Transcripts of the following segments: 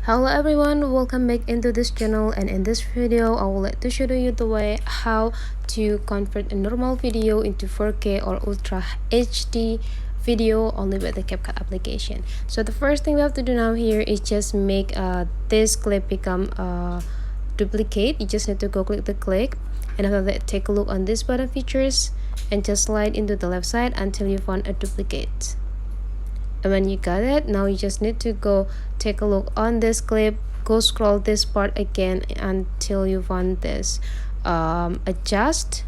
Hello everyone, welcome back into this channel, and in this video I would like to show you the way how to convert a normal video into 4K or Ultra HD video only with the CapCut application. So the first thing we have to do now here is just make this clip become a duplicate. You just need to go click the clip, and after that take a look on this button features and just slide into the left side until you find a duplicate. And when you got it, now you just need to go take a look on this clip, go scroll this part again until you find this adjust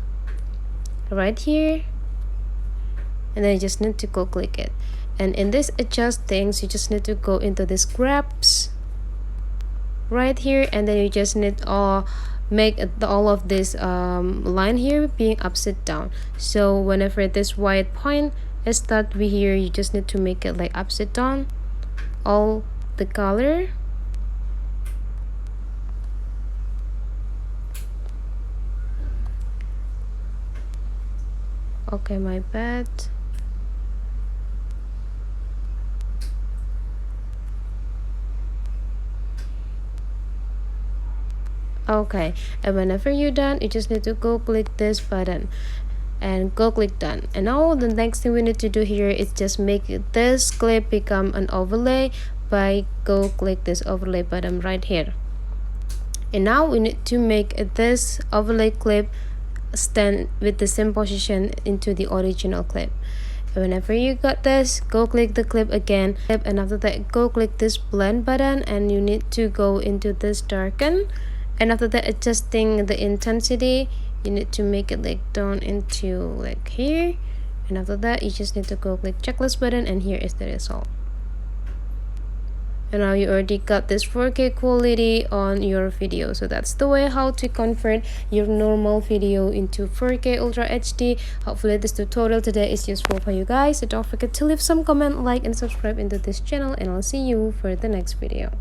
right here, and then you just need to go click it. And in this adjust things, you just need to go into this grabs right here, and then you just need to make all of this line here being upside down. So whenever this white point start with here, you just need to make it like upside down all the color. Okay, my bad. Okay, and whenever you're done, you just need to go click this button and go click done. And now the next thing we need to do here is just make this clip become an overlay by go click this overlay button right here. And now we need to make this overlay clip stand with the same position into the original clip. And whenever you got this, go click the clip again, and after that go click this blend button, and you need to go into this darken, and after that adjusting the intensity, you need to make it like down into like here, and after that you just need to go click checklist button, and here is the result. And now you already got this 4K quality on your video. So that's the way how to convert your normal video into 4K Ultra HD. Hopefully this tutorial today is useful for you guys. So don't forget to leave some comment, like, and subscribe into this channel, and I'll see you for the next video.